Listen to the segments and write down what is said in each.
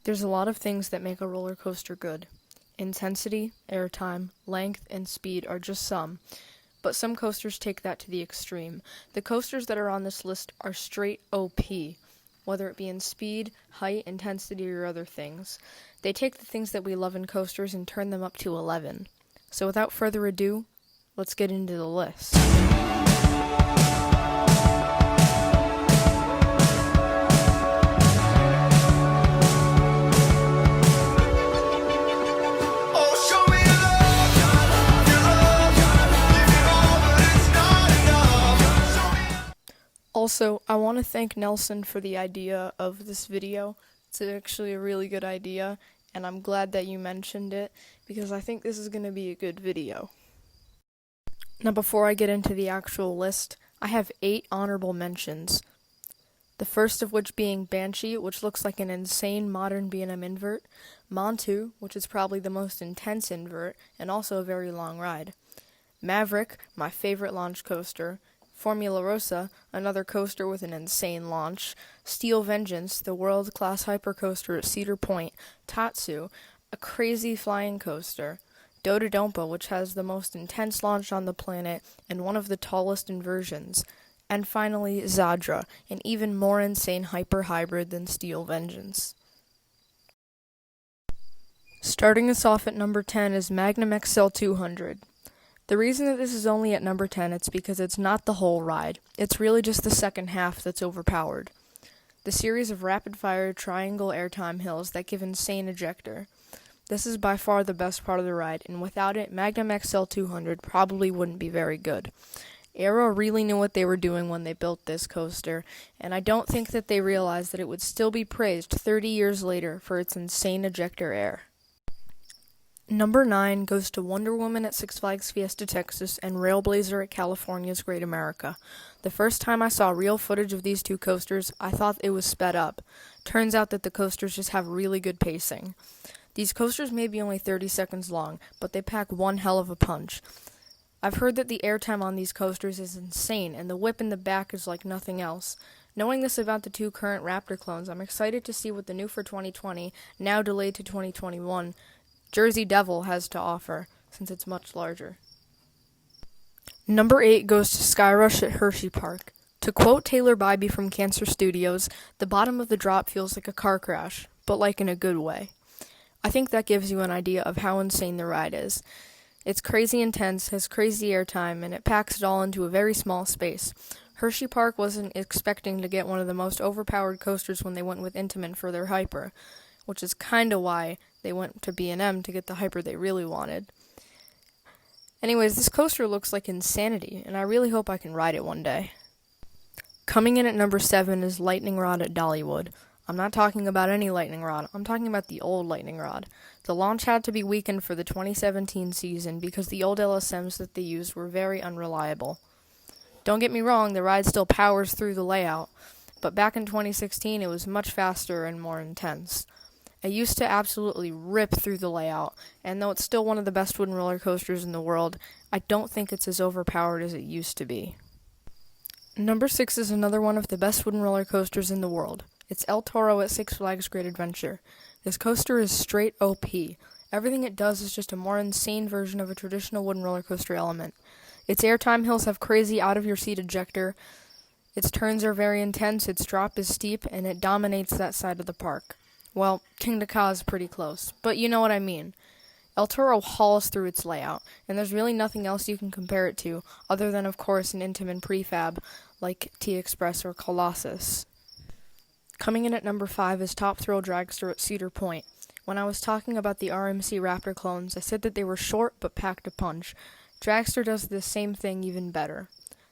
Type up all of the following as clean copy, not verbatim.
There's a lot of things that make a roller coaster good. Intensity, airtime, length, and speed are just some, but some coasters take that to the extreme. The coasters that are on this list are straight OP, whether it be in speed, height, intensity, or other things. They take the things that we love in coasters and turn them up to 11. So without further ado, let's get into the list. Also, I want to thank Nelson for the idea of this video. It's actually a really good idea, and I'm glad that you mentioned it, because I think this is going to be a good video. Now, before I get into the actual list, I have 8 honorable mentions. The first of which being Banshee, which looks like an insane modern B&M invert, Montu, which is probably the most intense invert, and also a very long ride, Maverick, my favorite launch coaster, Formula Rossa, another coaster with an insane launch, Steel Vengeance, the world-class hypercoaster at Cedar Point, Tatsu, a crazy flying coaster, Dododompa, which has the most intense launch on the planet and one of the tallest inversions, and finally Zadra, an even more insane hyper-hybrid than Steel Vengeance. Starting us off at number 10 is Magnum XL 200. The reason that this is only at number 10 is because it's not the whole ride. It's really just the second half that's overpowered. The series of rapid-fire triangle airtime hills that give insane ejector. This is by far the best part of the ride, and without it, Magnum XL 200 probably wouldn't be very good. Aero really knew what they were doing when they built this coaster, and I don't think that they realized that it would still be praised 30 years later for its insane ejector air. Number 9 goes to Wonder Woman at Six Flags Fiesta Texas and Railblazer at California's Great America. The first time I saw real footage of these two coasters, I thought it was sped up. Turns out that the coasters just have really good pacing. These coasters may be only 30 seconds long, but they pack one hell of a punch. I've heard that the airtime on these coasters is insane, and the whip in the back is like nothing else. Knowing this about the two current Raptor clones, I'm excited to see what the new for 2020, now delayed to 2021, Jersey Devil has to offer, since it's much larger. Number 8 goes to Skyrush at Hershey Park. To quote Taylor Bybee from Cancer Studios, the bottom of the drop feels like a car crash, but like in a good way. I think that gives you an idea of how insane the ride is. It's crazy intense, has crazy airtime, and it packs it all into a very small space. Hershey Park wasn't expecting to get one of the most overpowered coasters when they went with Intamin for their hyper, which is kinda why they went to B&M to get the hyper they really wanted. Anyways, this coaster looks like insanity, and I really hope I can ride it one day. Coming in at number 7 is Lightning Rod at Dollywood. I'm not talking about any lightning rod, I'm talking about the old lightning rod. The launch had to be weakened for the 2017 season because the old LSMs that they used were very unreliable. Don't get me wrong, the ride still powers through the layout, but back in 2016 it was much faster and more intense. I used to absolutely rip through the layout, and though it's still one of the best wooden roller coasters in the world, I don't think it's as overpowered as it used to be. Number 6 is another one of the best wooden roller coasters in the world. It's El Toro at Six Flags Great Adventure. This coaster is straight OP. Everything it does is just a more insane version of a traditional wooden roller coaster element. Its airtime hills have crazy out-of-your-seat ejector, its turns are very intense, its drop is steep, and it dominates that side of the park. Well, King Dakar is pretty close, but you know what I mean. El Toro hauls through its layout, and there's really nothing else you can compare it to, other than, of course, an Intamin prefab like T-Express or Colossus. Coming in at number 5 is Top Thrill Dragster at Cedar Point. When I was talking about the RMC Raptor clones, I said that they were short but packed a punch. Dragster does the same thing even better.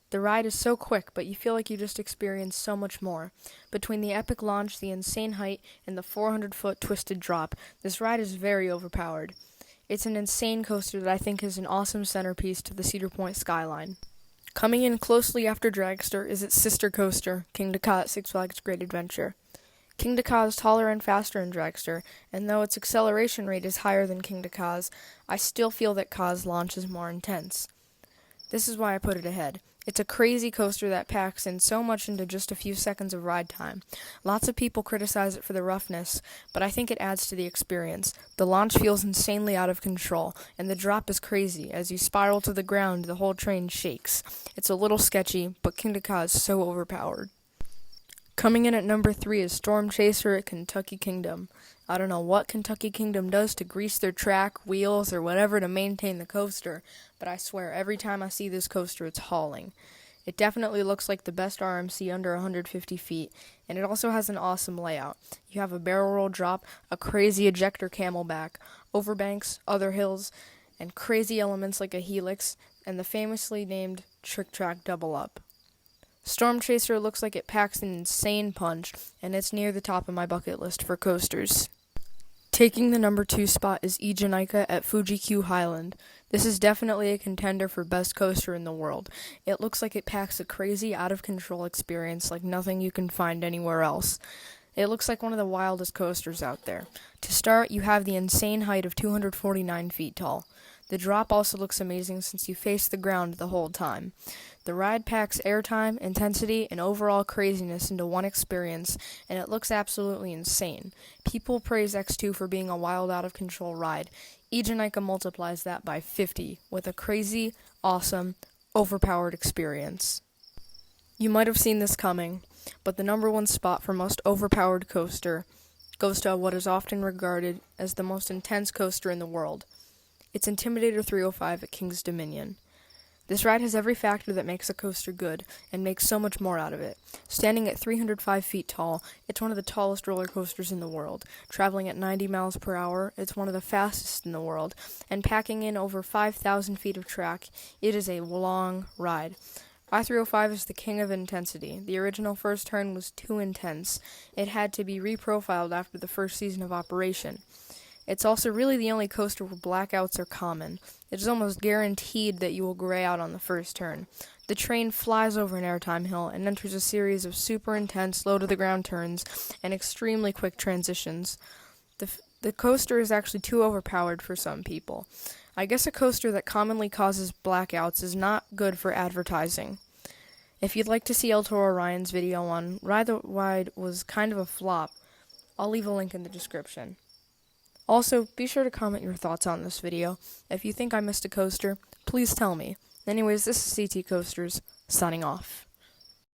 The ride is so quick, but you feel like you just experienced so much more. Between the epic launch, the insane height, and the 400-foot twisted drop, this ride is very overpowered. It's an insane coaster that I think is an awesome centerpiece to the Cedar Point skyline. Coming in closely after Dragster is its sister coaster, King Dakar at Six Flags Great Adventure. King Dakar's taller and faster than Dragster, and though its acceleration rate is higher than King Dakar's, I still feel that Ka's launch is more intense. This is why I put it ahead. It's a crazy coaster that packs in so much into just a few seconds of ride time. Lots of people criticize it for the roughness, but I think it adds to the experience. The launch feels insanely out of control, and the drop is crazy. As you spiral to the ground, the whole train shakes. It's a little sketchy, but Kingda Ka is so overpowered. Coming in at number 3 is Storm Chaser at Kentucky Kingdom. I don't know what Kentucky Kingdom does to grease their track, wheels, or whatever to maintain the coaster, but I swear every time I see this coaster it's hauling. It definitely looks like the best RMC under 150 feet, and it also has an awesome layout. You have a barrel roll drop, a crazy ejector camelback, overbanks, other hills, and crazy elements like a helix, and the famously named Trick Track Double Up. Storm Chaser looks like it packs an insane punch, and it's near the top of my bucket list for coasters. Taking the number 2 spot is Ejanica at Fuji-Q Highland. This is definitely a contender for best coaster in the world. It looks like it packs a crazy, out-of-control experience like nothing you can find anywhere else. It looks like one of the wildest coasters out there. To start, you have the insane height of 249 feet tall. The drop also looks amazing since you face the ground the whole time. The ride packs airtime, intensity, and overall craziness into one experience, and it looks absolutely insane. People praise X2 for being a wild, out-of-control ride. Ejanica multiplies that by 50, with a crazy, awesome, overpowered experience. You might have seen this coming, but the number 1 spot for most overpowered coaster goes to what is often regarded as the most intense coaster in the world. It's Intimidator 305 at King's Dominion. This ride has every factor that makes a coaster good, and makes so much more out of it. Standing at 305 feet tall, it's one of the tallest roller coasters in the world. Traveling at 90 miles per hour, it's one of the fastest in the world. And packing in over 5,000 feet of track, it is a long ride. I-305 is the king of intensity. The original first turn was too intense. It had to be reprofiled after the first season of operation. It's also really the only coaster where blackouts are common. It is almost guaranteed that you will gray out on the first turn. The train flies over an airtime hill and enters a series of super intense low-to-the-ground turns and extremely quick transitions. The coaster is actually too overpowered for some people. I guess a coaster that commonly causes blackouts is not good for advertising. If you'd like to see El Toro Ryan's video on why the ride was kind of a flop, I'll leave a link in the description. Also, be sure to comment your thoughts on this video. If you think I missed a coaster, please tell me. Anyways, this is CT Coasters, signing off.